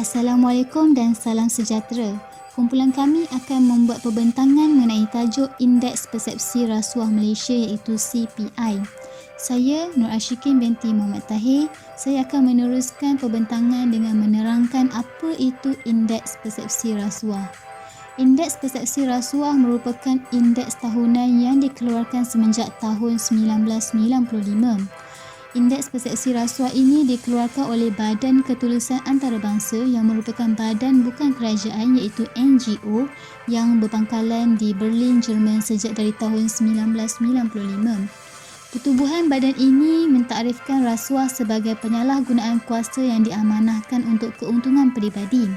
Assalamualaikum dan salam sejahtera. Kumpulan kami akan membuat perbentangan mengenai tajuk Indeks Persepsi Rasuah Malaysia iaitu CPI. Saya Nur Ashikin binti Muhammad Tahir. Saya akan meneruskan perbentangan dengan menerangkan apa itu Indeks Persepsi Rasuah. Indeks Persepsi Rasuah merupakan indeks tahunan yang dikeluarkan semenjak tahun 1995. Indeks persepsi rasuah ini dikeluarkan oleh Badan Ketulusan Antarabangsa yang merupakan badan bukan kerajaan iaitu NGO yang berpangkalan di Berlin, Jerman sejak dari tahun 1995. Pertubuhan badan ini mentakrifkan rasuah sebagai penyalahgunaan kuasa yang diamanahkan untuk keuntungan peribadi.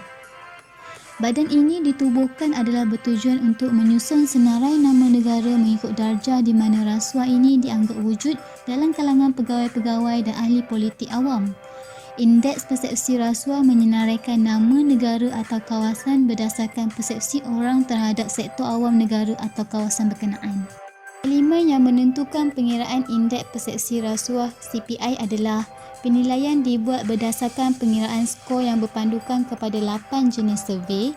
Badan ini ditubuhkan adalah bertujuan untuk menyusun senarai nama negara mengikut darjah di mana rasuah ini dianggap wujud dalam kalangan pegawai-pegawai dan ahli politik awam. Indeks persepsi rasuah menyenaraikan nama negara atau kawasan berdasarkan persepsi orang terhadap sektor awam negara atau kawasan berkenaan. Elemen yang menentukan pengiraan indeks persepsi rasuah CPI adalah penilaian dibuat berdasarkan pengiraan skor yang berpandukan kepada 8 jenis survey.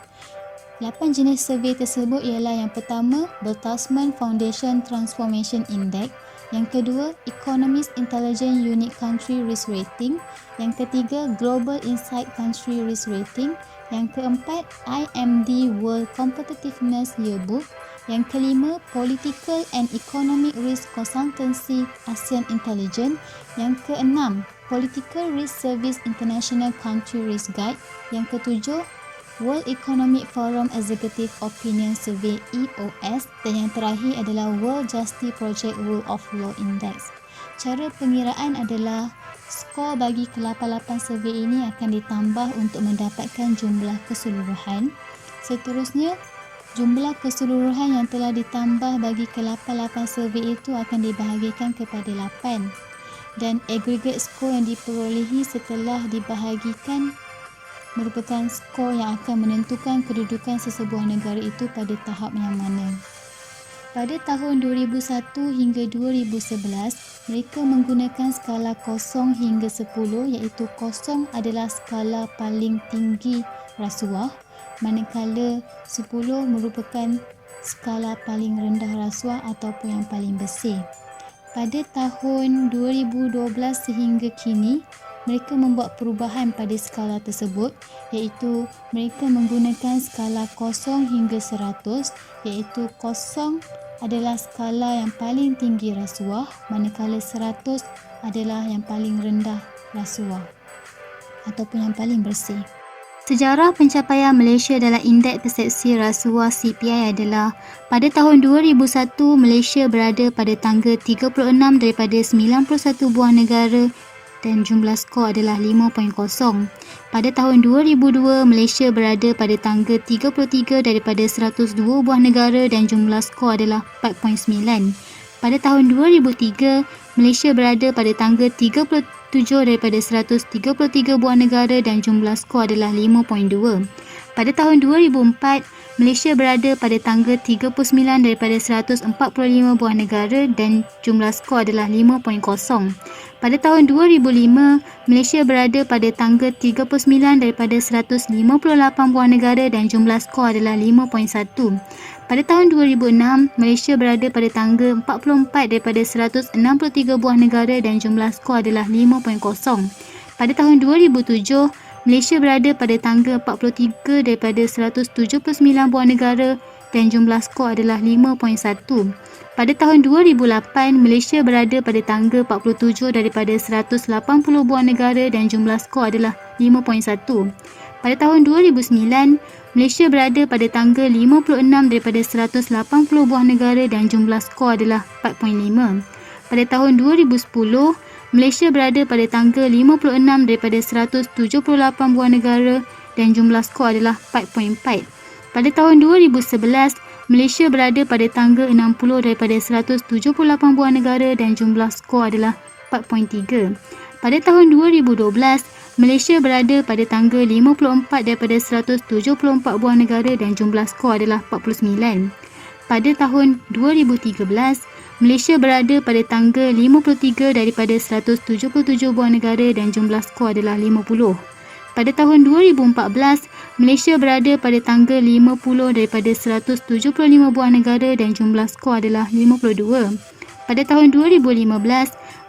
8 jenis survey tersebut ialah yang pertama, Bertelsmann Foundation Transformation Index. Yang kedua, Economist Intelligence Unit Country Risk Rating. Yang ketiga, Global Insight Country Risk Rating. Yang keempat, IMD World Competitiveness Yearbook. Yang kelima, Political and Economic Risk Consultancy ASEAN Intelligence. Yang keenam, Political Risk Service International Country Risk Guide. Yang ketujuh, World Economic Forum Executive Opinion Survey EOS. Dan yang terakhir adalah World Justice Project Rule of Law Index. Cara pengiraan adalah skor bagi ke-8 survey ini akan ditambah untuk mendapatkan jumlah keseluruhan. Seterusnya, jumlah keseluruhan yang telah ditambah bagi ke-8 survey itu akan dibahagikan kepada 8 dan agregat skor yang diperolehi setelah dibahagikan merupakan skor yang akan menentukan kedudukan sesebuah negara itu pada tahap yang mana. Pada tahun 2001 hingga 2011, mereka menggunakan skala 0 hingga 10 iaitu 0 adalah skala paling tinggi rasuah, manakala 10 merupakan skala paling rendah rasuah ataupun yang paling bersih. Pada tahun 2012 sehingga kini, mereka membuat perubahan pada skala tersebut iaitu mereka menggunakan skala 0 hingga 100 iaitu 0 adalah skala yang paling tinggi rasuah manakala 100 adalah yang paling rendah rasuah ataupun yang paling bersih. Sejarah pencapaian Malaysia dalam Indeks Persepsi Rasuah CPI adalah pada tahun 2001 Malaysia berada pada tangga 36 daripada 91 buah negara dan jumlah skor adalah 5.0. Pada tahun 2002 Malaysia berada pada tangga 33 daripada 102 buah negara dan jumlah skor adalah 4.9. Pada tahun 2003 Malaysia berada pada tangga 37 daripada 133 buah negara dan jumlah skor adalah 5.2. Pada tahun 2004, Malaysia berada pada tangga 39 daripada 145 buah negara dan jumlah skor adalah 5.0. Pada tahun 2005, Malaysia berada pada tangga 39 daripada 158 buah negara dan jumlah skor adalah 5.1. Pada tahun 2006, Malaysia berada pada tangga 44 daripada 163 buah negara dan jumlah skor adalah 5.0. Pada tahun 2007, Malaysia berada pada tangga 43 daripada 179 buah negara dan jumlah skor adalah 5.1. Pada tahun 2008, Malaysia berada pada tangga 47 daripada 180 buah negara dan jumlah skor adalah 5.1. Pada tahun 2009, Malaysia berada pada tangga 56 daripada 180 buah negara dan jumlah skor adalah 4.5. Pada tahun 2010, Malaysia berada pada tangga 56 daripada 178 buah negara dan jumlah skor adalah 4.4. Pada tahun 2011, Malaysia berada pada tangga 60 daripada 178 buah negara dan jumlah skor adalah 4.3. Pada tahun 2012, Malaysia berada pada tangga 54 daripada 174 buah negara dan jumlah skor adalah 49. Pada tahun 2013, Malaysia berada pada tangga 53 daripada 177 buah negara dan jumlah skor adalah 50. Pada tahun 2014, Malaysia berada pada tangga 50 daripada 175 buah negara dan jumlah skor adalah 52. Pada tahun 2015,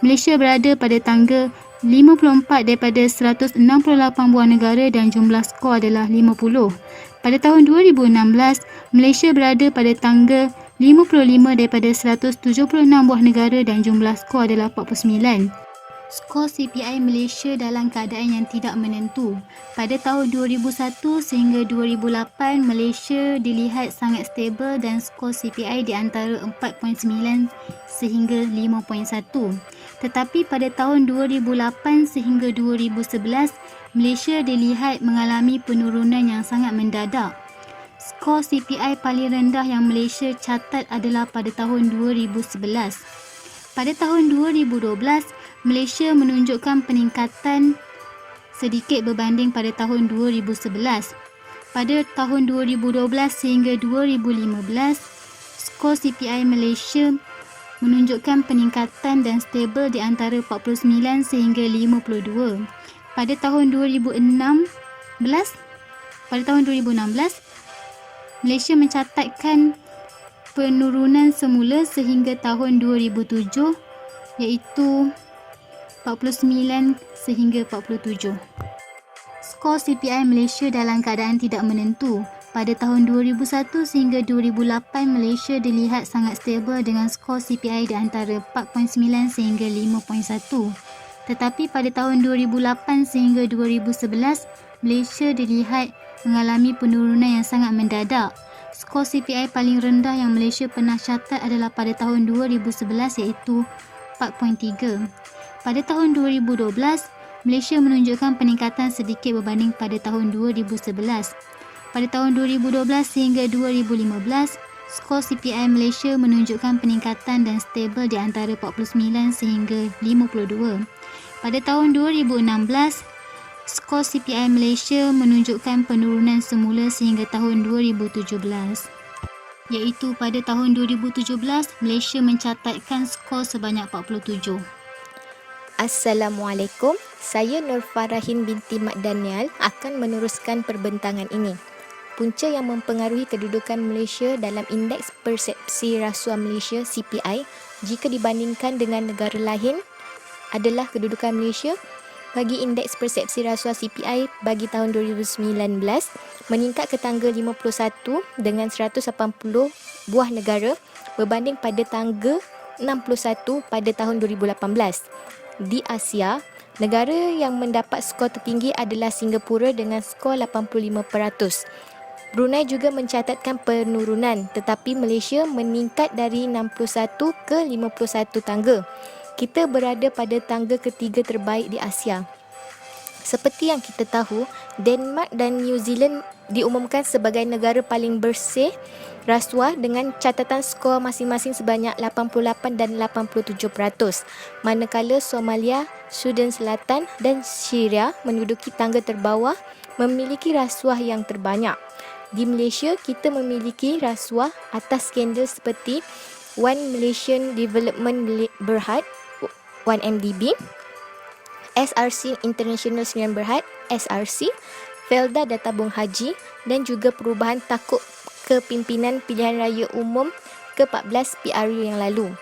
Malaysia berada pada tangga 54 daripada 168 buah negara dan jumlah skor adalah 50. Pada tahun 2016, Malaysia berada pada tangga 55 daripada 176 buah negara dan jumlah skor adalah 49. Skor CPI Malaysia dalam keadaan yang tidak menentu. Pada tahun 2001 sehingga 2008, Malaysia dilihat sangat stabil dan skor CPI di antara 4.9 sehingga 5.1. Tetapi pada tahun 2008 sehingga 2011, Malaysia dilihat mengalami penurunan yang sangat mendadak. Skor CPI paling rendah yang Malaysia catat adalah pada tahun 2011. Pada tahun 2012, Malaysia menunjukkan peningkatan sedikit berbanding pada tahun 2011. Pada tahun 2012 sehingga 2015, skor CPI Malaysia menunjukkan peningkatan dan stabil di antara 49 sehingga 52. Pada tahun 2016, Malaysia mencatatkan penurunan semula sehingga tahun 2007 iaitu 49 sehingga 47. Skor CPI Malaysia dalam keadaan tidak menentu. Pada tahun 2001 sehingga 2008, Malaysia dilihat sangat stabil dengan skor CPI di antara 4.9 sehingga 5.1. Tetapi pada tahun 2008 sehingga 2011, Malaysia dilihat mengalami penurunan yang sangat mendadak. Skor CPI paling rendah yang Malaysia pernah catat adalah pada tahun 2011 iaitu 4.3. Pada tahun 2012, Malaysia menunjukkan peningkatan sedikit berbanding pada tahun 2011. Pada tahun 2012 sehingga 2015, skor CPI Malaysia menunjukkan peningkatan dan stabil di antara 49 sehingga 52. Pada tahun 2016, skor CPI Malaysia menunjukkan penurunan semula sehingga tahun 2017. Iaitu pada tahun 2017, Malaysia mencatatkan skor sebanyak 47. Assalamualaikum, saya Nur Farahin binti Mak Daniel akan meneruskan perbentangan ini. Punca yang mempengaruhi kedudukan Malaysia dalam Indeks Persepsi Rasuah Malaysia CPI jika dibandingkan dengan negara lain adalah kedudukan Malaysia bagi Indeks Persepsi Rasuah CPI bagi tahun 2019 meningkat ke tangga 51 dengan 180 buah negara berbanding pada tangga 61 pada tahun 2018. Di Asia, negara yang mendapat skor tertinggi adalah Singapura dengan skor 85%. Brunei juga mencatatkan penurunan, tetapi Malaysia meningkat dari 61 ke 51 tangga. Kita berada pada tangga ketiga terbaik di Asia. Seperti yang kita tahu, Denmark dan New Zealand diumumkan sebagai negara paling bersih rasuah dengan catatan skor masing-masing sebanyak 88 dan 87%. Manakala Somalia, Sudan Selatan dan Syria menduduki tangga terbawah memiliki rasuah yang terbanyak. Di Malaysia, kita memiliki rasuah atas skandal seperti One Malaysian Development Berhad, 1MDB, SRC International Sdn Berhad, SRC, Felda dan Tabung Haji dan juga perubahan takut kepimpinan pilihan raya umum ke-14 PRU yang lalu.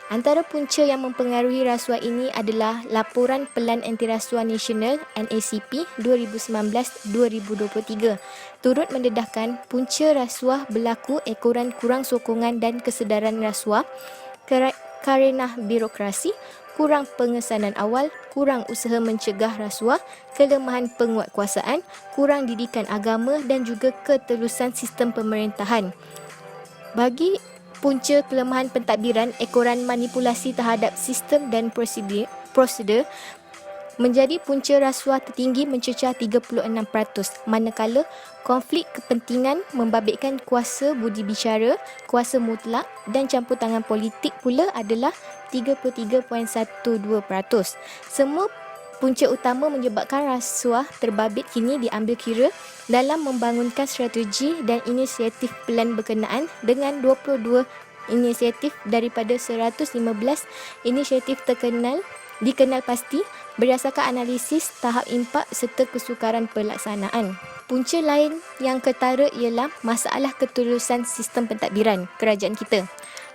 Antara punca yang mempengaruhi rasuah ini adalah Laporan Pelan Anti Rasuah Nasional NACP 2019-2023 turut mendedahkan punca rasuah berlaku ekoran kurang sokongan dan kesedaran rasuah kerana birokrasi, kurang pengesanan awal, kurang usaha mencegah rasuah, kelemahan penguatkuasaan, kurang didikan agama dan juga keterusan sistem pemerintahan. Bagi punca kelemahan pentadbiran, ekoran manipulasi terhadap sistem dan prosedur menjadi punca rasuah tertinggi mencecah 36%, manakala konflik kepentingan membabitkan kuasa budi bicara, kuasa mutlak dan campur tangan politik pula adalah 33.12%. Semua punca utama menyebabkan rasuah terbabit kini diambil kira dalam membangunkan strategi dan inisiatif pelan berkenaan dengan 22 inisiatif daripada 115 inisiatif terkenal dikenal pasti berdasarkan analisis tahap impak serta kesukaran pelaksanaan. Punca lain yang ketara ialah masalah ketulusan sistem pentadbiran kerajaan kita.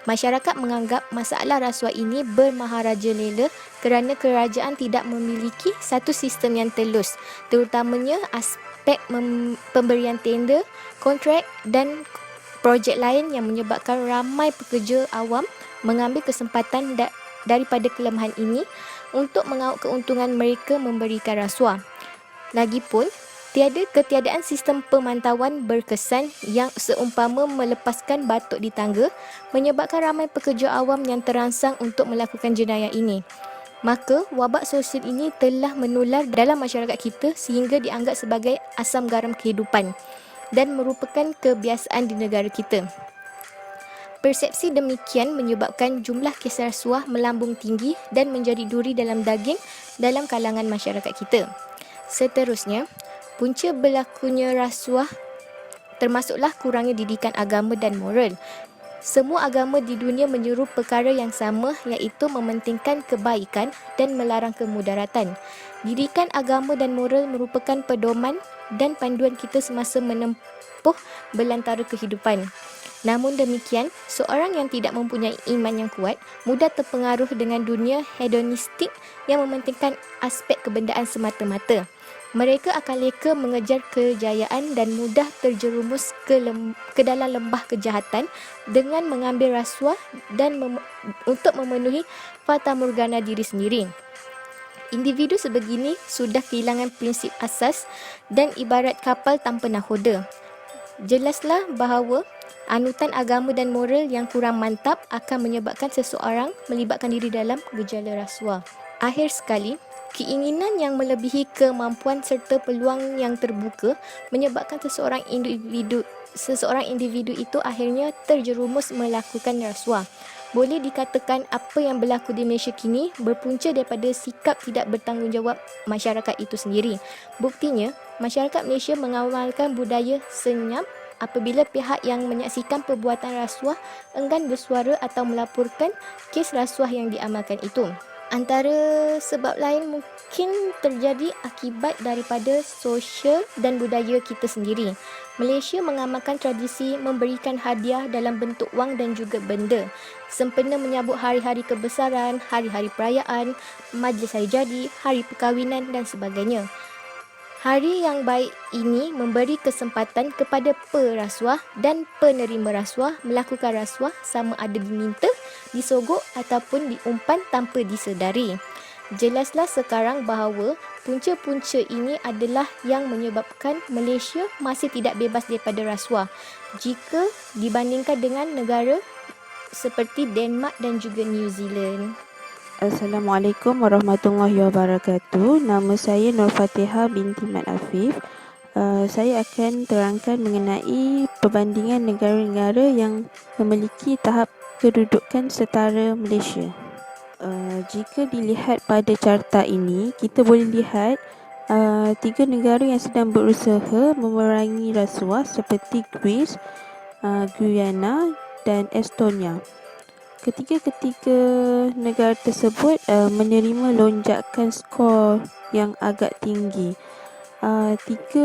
Masyarakat menganggap masalah rasuah ini bermaharajalela kerana kerajaan tidak memiliki satu sistem yang telus, terutamanya aspek pemberian tender, kontrak dan projek lain yang menyebabkan ramai pekerja awam mengambil kesempatan daripada kelemahan ini untuk mengauk keuntungan mereka memberikan rasuah. Lagipun, ketiadaan sistem pemantauan berkesan yang seumpama melepaskan batuk di tangga menyebabkan ramai pekerja awam yang terangsang untuk melakukan jenayah ini. Maka, wabak sosial ini telah menular dalam masyarakat kita sehingga dianggap sebagai asam garam kehidupan dan merupakan kebiasaan di negara kita. Persepsi demikian menyebabkan jumlah kes rasuah melambung tinggi dan menjadi duri dalam daging dalam kalangan masyarakat kita. Seterusnya, punca berlakunya rasuah termasuklah kurangnya didikan agama dan moral. Semua agama di dunia menyeru perkara yang sama, iaitu mementingkan kebaikan dan melarang kemudaratan. Didikan agama dan moral merupakan pedoman dan panduan kita semasa menempuh belantara kehidupan. Namun demikian, seorang yang tidak mempunyai iman yang kuat mudah terpengaruh dengan dunia hedonistik yang mementingkan aspek kebendaan semata-mata. Mereka akan leka mengejar kejayaan dan mudah terjerumus ke dalam lembah kejahatan dengan mengambil rasuah dan untuk memenuhi fata morgana diri sendiri. Individu sebegini sudah kehilangan prinsip asas dan ibarat kapal tanpa nakhoda. Jelaslah bahawa anutan agama dan moral yang kurang mantap akan menyebabkan seseorang melibatkan diri dalam gejala rasuah. Akhir sekali, keinginan yang melebihi kemampuan serta peluang yang terbuka menyebabkan seseorang individu itu akhirnya terjerumus melakukan rasuah. Boleh dikatakan apa yang berlaku di Malaysia kini berpunca daripada sikap tidak bertanggungjawab masyarakat itu sendiri. Buktinya, masyarakat Malaysia mengamalkan budaya senyap apabila pihak yang menyaksikan perbuatan rasuah enggan bersuara atau melaporkan kes rasuah yang diamalkan itu. Antara sebab lain mungkin terjadi akibat daripada sosial dan budaya kita sendiri. Malaysia mengamalkan tradisi memberikan hadiah dalam bentuk wang dan juga benda, sempena menyambut hari-hari kebesaran, hari-hari perayaan, majlis hari jadi, hari perkahwinan dan sebagainya. Hari yang baik ini memberi kesempatan kepada perasuah dan penerima rasuah melakukan rasuah sama ada diminta, disogok ataupun diumpan tanpa disedari. Jelaslah sekarang bahawa punca-punca ini adalah yang menyebabkan Malaysia masih tidak bebas daripada rasuah jika dibandingkan dengan negara seperti Denmark dan juga New Zealand. Assalamualaikum warahmatullahi wabarakatuh. Nama saya Nur Fatihah binti Mat Afif. Saya akan terangkan mengenai perbandingan negara-negara yang memiliki tahap kedudukan setara Malaysia. Jika dilihat pada carta ini, kita boleh lihat 3 negara yang sedang berusaha memerangi rasuah seperti Greece, Guyana dan Estonia. Ketiga-ketiga negara tersebut menerima lonjakan skor yang agak tinggi. 3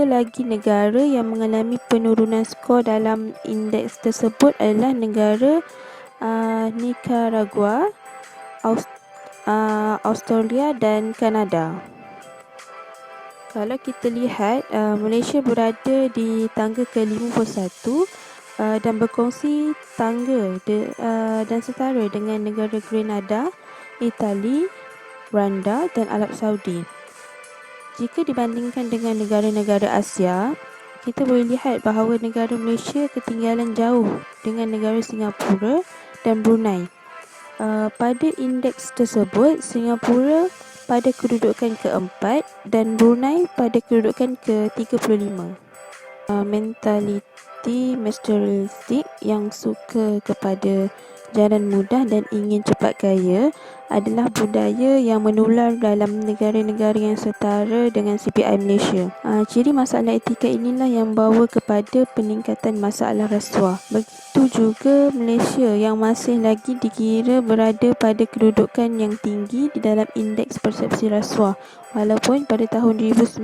lagi negara yang mengalami penurunan skor dalam indeks tersebut adalah negara Nicaragua, Australia dan Kanada. Kalau kita lihat, Malaysia berada di tangga ke-51 dan berkongsi tangga dan setara dengan negara Grenada, Itali, Rwanda dan Arab Saudi. Jika dibandingkan dengan negara-negara Asia, kita boleh lihat bahawa negara Malaysia ketinggalan jauh dengan negara Singapura dan Brunei. Pada indeks tersebut, Singapura pada kedudukan ke-4 dan Brunei pada kedudukan ke-35. Mentaliti materialistik yang suka kepada jalan mudah dan ingin cepat kaya adalah budaya yang menular dalam negara-negara yang setara dengan CPI Malaysia. Ciri masalah etika inilah yang bawa kepada peningkatan masalah rasuah. Begitu juga Malaysia yang masih lagi dikira berada pada kedudukan yang tinggi di dalam indeks persepsi rasuah. Walaupun pada tahun 2019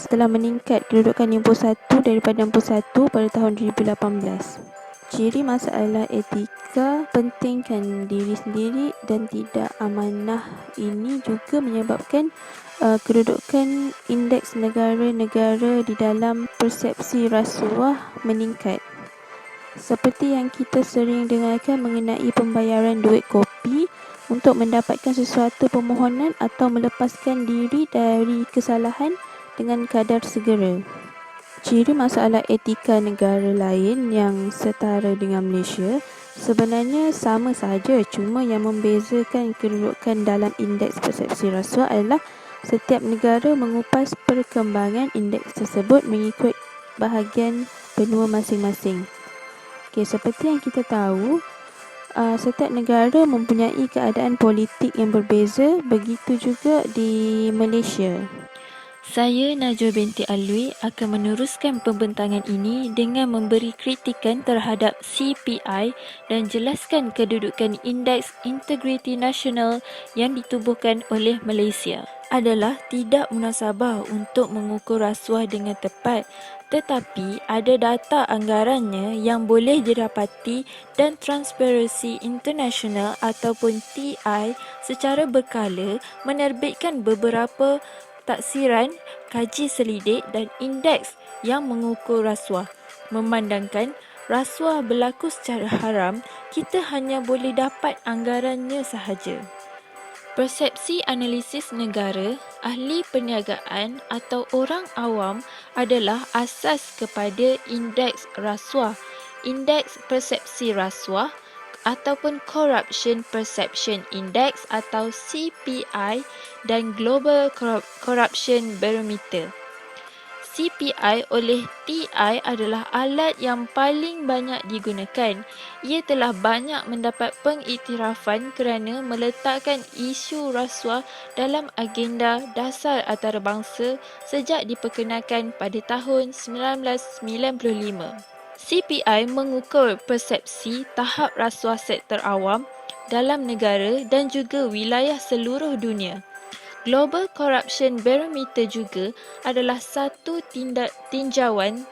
telah meningkat kedudukan 61 daripada 61 pada tahun 2018. Ciri masalah etika pentingkan diri sendiri dan tidak amanah ini juga menyebabkan kedudukan indeks negara-negara di dalam persepsi rasuah meningkat. Seperti yang kita sering dengarkan mengenai pembayaran duit kopi untuk mendapatkan sesuatu permohonan atau melepaskan diri dari kesalahan dengan kadar segera. Ciri masalah etika negara lain yang setara dengan Malaysia sebenarnya sama sahaja, cuma yang membezakan kedudukan dalam indeks persepsi rasuah adalah setiap negara mengupas perkembangan indeks tersebut mengikut bahagian benua masing-masing. Seperti yang kita tahu, setiap negara mempunyai keadaan politik yang berbeza, begitu juga di Malaysia. Saya Najwa binti Alwi akan meneruskan pembentangan ini dengan memberi kritikan terhadap CPI dan jelaskan kedudukan Indeks Integriti Nasional yang ditubuhkan oleh Malaysia. Adalah tidak munasabah untuk mengukur rasuah dengan tepat, tetapi ada data anggarannya yang boleh didapati dan Transparency International ataupun TI secara berkala menerbitkan beberapa taksiran, kaji selidik dan indeks yang mengukur rasuah. Memandangkan rasuah berlaku secara haram, kita hanya boleh dapat anggarannya sahaja. Persepsi analisis negara, ahli perniagaan atau orang awam adalah asas kepada indeks rasuah, indeks persepsi rasuah ataupun Corruption Perception Index atau CPI dan Global Corruption Barometer. CPI oleh TI adalah alat yang paling banyak digunakan. Ia telah banyak mendapat pengiktirafan kerana meletakkan isu rasuah dalam agenda dasar antarabangsa sejak diperkenalkan pada tahun 1995. CPI mengukur persepsi tahap rasuah sektor awam dalam negara dan juga wilayah seluruh dunia. Global Corruption Barometer juga adalah satu tinjauan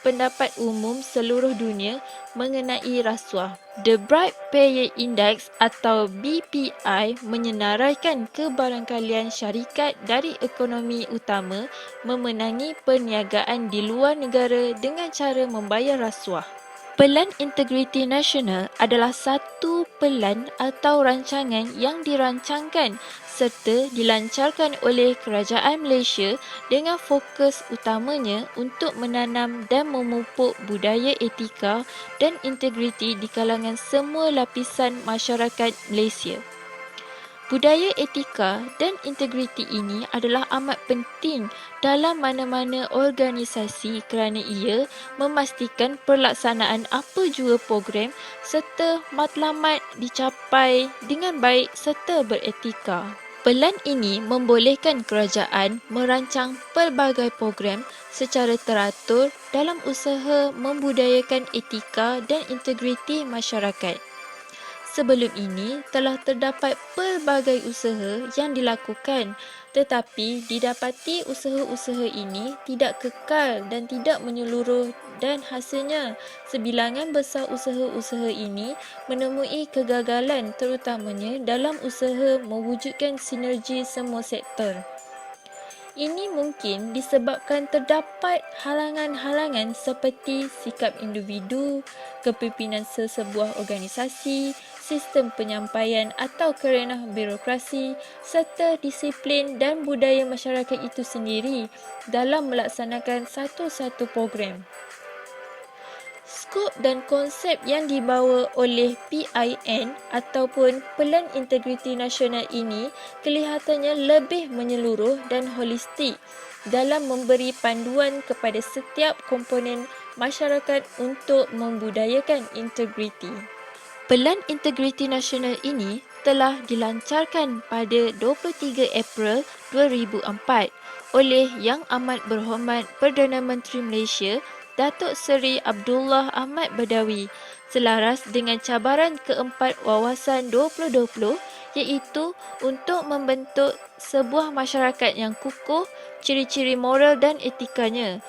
pendapat umum seluruh dunia mengenai rasuah. The Bribe Payer Index atau BPI menyenaraikan kebarangkalian syarikat dari ekonomi utama memenangi perniagaan di luar negara dengan cara membayar rasuah. Pelan Integriti Nasional adalah satu pelan atau rancangan yang dirancangkan serta dilancarkan oleh Kerajaan Malaysia dengan fokus utamanya untuk menanam dan memupuk budaya etika dan integriti di kalangan semua lapisan masyarakat Malaysia. Budaya etika dan integriti ini adalah amat penting dalam mana-mana organisasi kerana ia memastikan pelaksanaan apa jua program serta matlamat dicapai dengan baik serta beretika. Pelan ini membolehkan kerajaan merancang pelbagai program secara teratur dalam usaha membudayakan etika dan integriti masyarakat. Sebelum ini telah terdapat pelbagai usaha yang dilakukan, tetapi didapati usaha-usaha ini tidak kekal dan tidak menyeluruh dan hasilnya sebilangan besar usaha-usaha ini menemui kegagalan terutamanya dalam usaha mewujudkan sinergi semua sektor. Ini mungkin disebabkan terdapat halangan-halangan seperti sikap individu, kepimpinan sesebuah organisasi, sistem penyampaian atau kerenah birokrasi serta disiplin dan budaya masyarakat itu sendiri dalam melaksanakan satu-satu program. Skop dan konsep yang dibawa oleh PIN ataupun Pelan Integriti Nasional ini kelihatannya lebih menyeluruh dan holistik dalam memberi panduan kepada setiap komponen masyarakat untuk membudayakan integriti. Pelan Integriti Nasional ini telah dilancarkan pada 23 April 2004 oleh Yang Amat Berhormat Perdana Menteri Malaysia Datuk Seri Abdullah Ahmad Badawi selaras dengan cabaran keempat Wawasan 2020 iaitu untuk membentuk sebuah masyarakat yang kukuh, ciri-ciri moral dan etikanya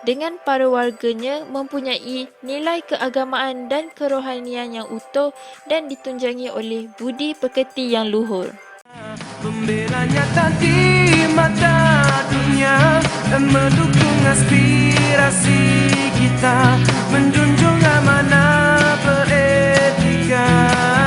dengan para warganya mempunyai nilai keagamaan dan kerohanian yang utuh dan ditunjangi oleh budi pekerti yang luhur. Membela nyata di mata dunia dan mendukung aspirasi kita, menjunjung amanah beretika.